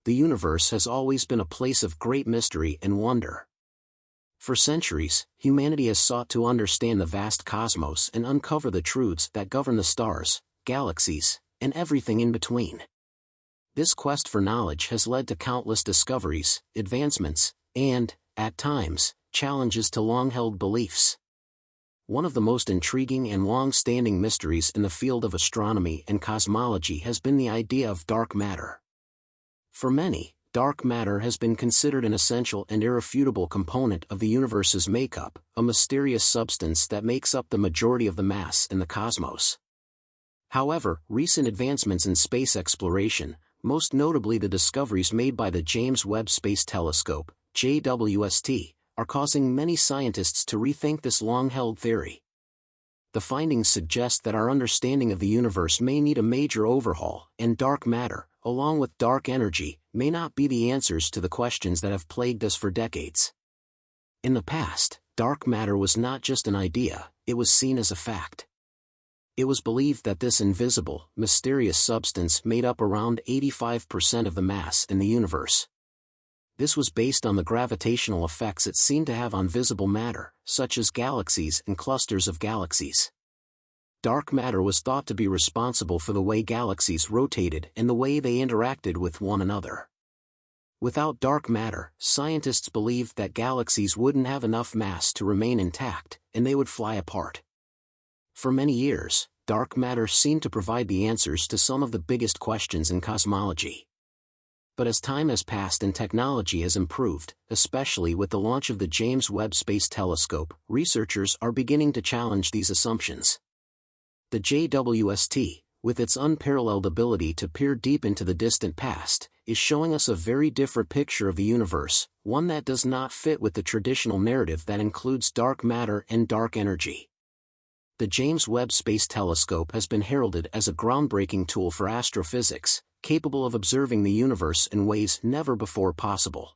the universe has always been a place of great mystery and wonder. For centuries, humanity has sought to understand the vast cosmos and uncover the truths that govern the stars, galaxies, and everything in between. This quest for knowledge has led to countless discoveries, advancements, and, at times, challenges to long-held beliefs. One of the most intriguing and long-standing mysteries in the field of astronomy and cosmology has been the idea of dark matter. For many, dark matter has been considered an essential and irrefutable component of the universe's makeup, a mysterious substance that makes up the majority of the mass in the cosmos. However, recent advancements in space exploration, most notably the discoveries made by the James Webb Space Telescope, JWST, are causing many scientists to rethink this long-held theory. The findings suggest that our understanding of the universe may need a major overhaul, and dark matter, along with dark energy, may not be the answers to the questions that have plagued us for decades. In the past, dark matter was not just an idea, it was seen as a fact. It was believed that this invisible, mysterious substance made up around 85% of the mass in the universe. This was based on the gravitational effects it seemed to have on visible matter, such as galaxies and clusters of galaxies. Dark matter was thought to be responsible for the way galaxies rotated and the way they interacted with one another. Without dark matter, scientists believed that galaxies wouldn't have enough mass to remain intact, and they would fly apart. For many years, dark matter seemed to provide the answers to some of the biggest questions in cosmology. But as time has passed and technology has improved, especially with the launch of the James Webb Space Telescope, researchers are beginning to challenge these assumptions. The JWST, with its unparalleled ability to peer deep into the distant past, is showing us a very different picture of the universe, one that does not fit with the traditional narrative that includes dark matter and dark energy. The James Webb Space Telescope has been heralded as a groundbreaking tool for astrophysics, capable of observing the universe in ways never before possible.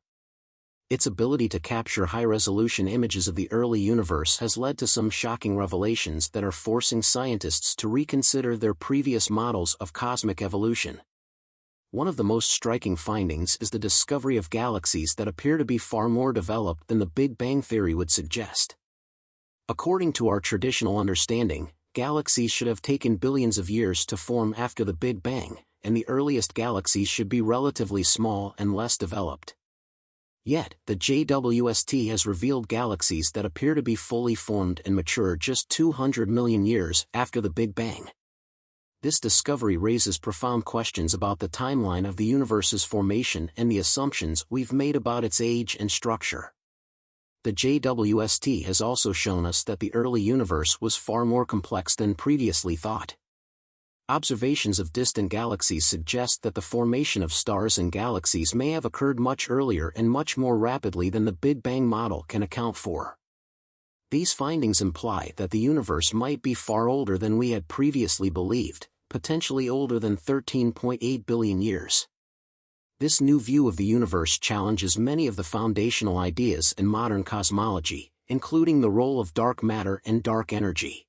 Its ability to capture high-resolution images of the early universe has led to some shocking revelations that are forcing scientists to reconsider their previous models of cosmic evolution. One of the most striking findings is the discovery of galaxies that appear to be far more developed than the Big Bang theory would suggest. According to our traditional understanding, galaxies should have taken billions of years to form after the Big Bang, and the earliest galaxies should be relatively small and less developed. Yet, the JWST has revealed galaxies that appear to be fully formed and mature just 200 million years after the Big Bang. This discovery raises profound questions about the timeline of the universe's formation and the assumptions we've made about its age and structure. The JWST has also shown us that the early universe was far more complex than previously thought. Observations of distant galaxies suggest that the formation of stars and galaxies may have occurred much earlier and much more rapidly than the Big Bang model can account for. These findings imply that the universe might be far older than we had previously believed, potentially older than 13.8 billion years. This new view of the universe challenges many of the foundational ideas in modern cosmology, including the role of dark matter and dark energy.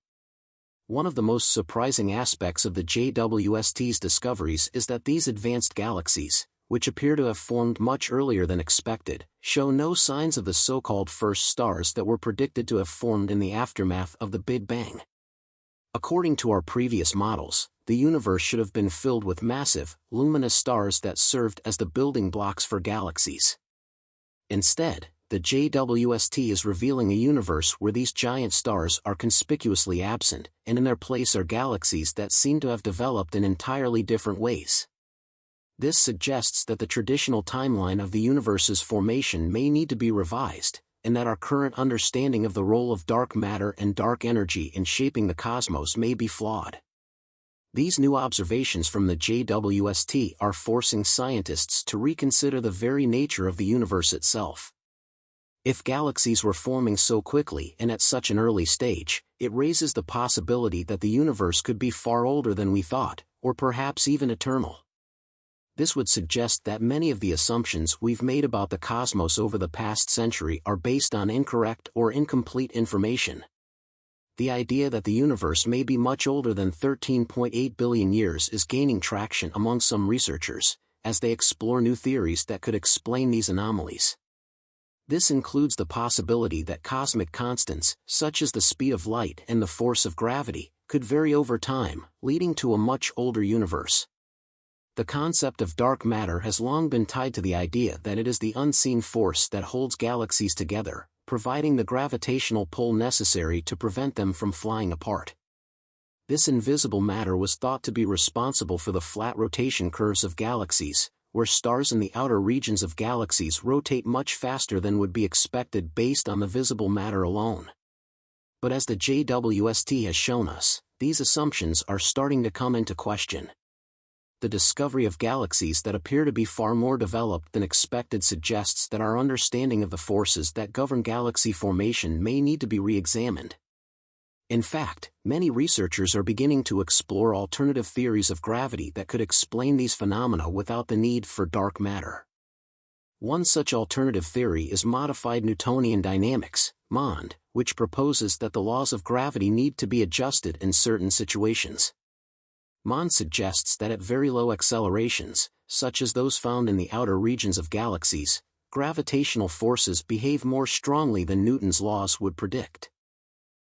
One of the most surprising aspects of the JWST's discoveries is that these advanced galaxies, which appear to have formed much earlier than expected, show no signs of the so-called first stars that were predicted to have formed in the aftermath of the Big Bang. According to our previous models, the universe should have been filled with massive, luminous stars that served as the building blocks for galaxies. Instead, the JWST is revealing a universe where these giant stars are conspicuously absent, and in their place are galaxies that seem to have developed in entirely different ways. This suggests that the traditional timeline of the universe's formation may need to be revised, and that our current understanding of the role of dark matter and dark energy in shaping the cosmos may be flawed. These new observations from the JWST are forcing scientists to reconsider the very nature of the universe itself. If galaxies were forming so quickly and at such an early stage, it raises the possibility that the universe could be far older than we thought, or perhaps even eternal. This would suggest that many of the assumptions we've made about the cosmos over the past century are based on incorrect or incomplete information. The idea that the universe may be much older than 13.8 billion years is gaining traction among some researchers, as they explore new theories that could explain these anomalies. This includes the possibility that cosmic constants, such as the speed of light and the force of gravity, could vary over time, leading to a much older universe. The concept of dark matter has long been tied to the idea that it is the unseen force that holds galaxies together, providing the gravitational pull necessary to prevent them from flying apart. This invisible matter was thought to be responsible for the flat rotation curves of galaxies, where stars in the outer regions of galaxies rotate much faster than would be expected based on the visible matter alone. But as the JWST has shown us, these assumptions are starting to come into question. The discovery of galaxies that appear to be far more developed than expected suggests that our understanding of the forces that govern galaxy formation may need to be re-examined. In fact, many researchers are beginning to explore alternative theories of gravity that could explain these phenomena without the need for dark matter. One such alternative theory is modified Newtonian dynamics, MOND, which proposes that the laws of gravity need to be adjusted in certain situations. MOND suggests that at very low accelerations, such as those found in the outer regions of galaxies, gravitational forces behave more strongly than Newton's laws would predict.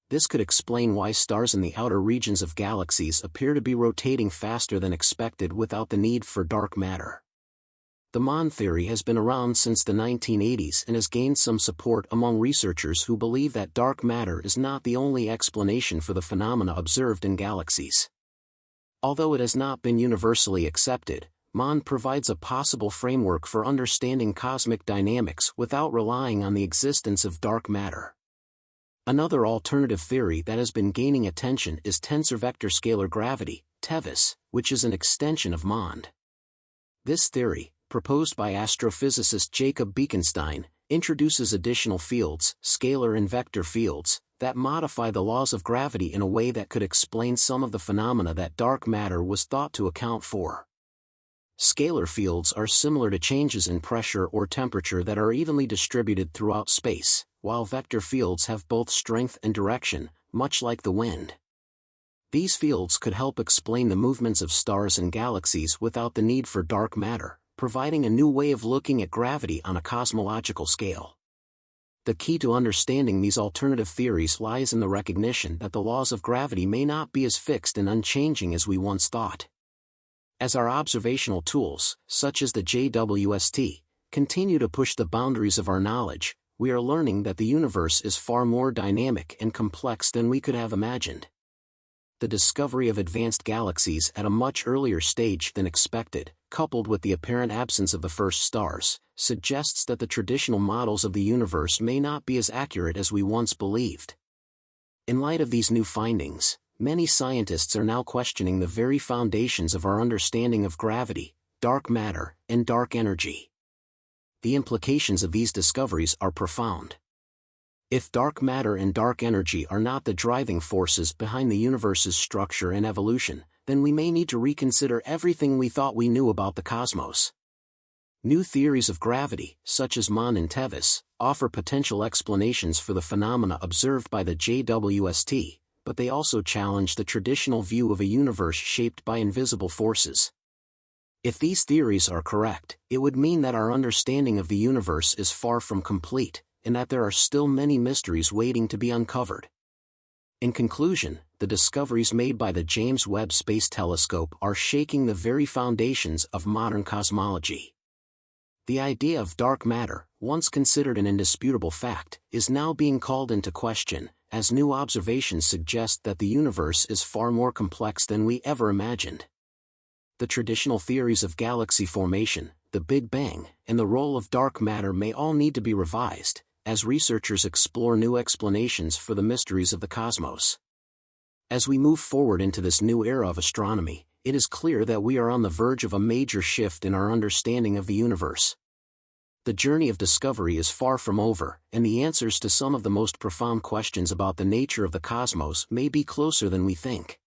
This could explain why stars in the outer regions of galaxies appear to be rotating faster than expected without the need for dark matter. The MOND theory has been around since the 1980s and has gained some support among researchers who believe that dark matter is not the only explanation for the phenomena observed in galaxies. Although it has not been universally accepted, MOND provides a possible framework for understanding cosmic dynamics without relying on the existence of dark matter. Another alternative theory that has been gaining attention is tensor vector scalar gravity, TeVS, which is an extension of MOND. This theory, proposed by astrophysicist Jacob Bekenstein, introduces additional fields, scalar and vector fields, that modify the laws of gravity in a way that could explain some of the phenomena that dark matter was thought to account for. Scalar fields are similar to changes in pressure or temperature that are evenly distributed throughout space, while vector fields have both strength and direction, much like the wind. These fields could help explain the movements of stars and galaxies without the need for dark matter, providing a new way of looking at gravity on a cosmological scale. The key to understanding these alternative theories lies in the recognition that the laws of gravity may not be as fixed and unchanging as we once thought. As our observational tools, such as the JWST, continue to push the boundaries of our knowledge, we are learning that the universe is far more dynamic and complex than we could have imagined. The discovery of advanced galaxies at a much earlier stage than expected, coupled with the apparent absence of the first stars, suggests that the traditional models of the universe may not be as accurate as we once believed. In light of these new findings, many scientists are now questioning the very foundations of our understanding of gravity, dark matter, and dark energy. The implications of these discoveries are profound. If dark matter and dark energy are not the driving forces behind the universe's structure and evolution, then we may need to reconsider everything we thought we knew about the cosmos. New theories of gravity, such as MOND and TeVS, offer potential explanations for the phenomena observed by the JWST, but they also challenge the traditional view of a universe shaped by invisible forces. If these theories are correct, it would mean that our understanding of the universe is far from complete, and that there are still many mysteries waiting to be uncovered. In conclusion, the discoveries made by the James Webb Space Telescope are shaking the very foundations of modern cosmology. The idea of dark matter, once considered an indisputable fact, is now being called into question, as new observations suggest that the universe is far more complex than we ever imagined. The traditional theories of galaxy formation, the Big Bang, and the role of dark matter may all need to be revised, as researchers explore new explanations for the mysteries of the cosmos. As we move forward into this new era of astronomy, it is clear that we are on the verge of a major shift in our understanding of the universe. The journey of discovery is far from over, and the answers to some of the most profound questions about the nature of the cosmos may be closer than we think.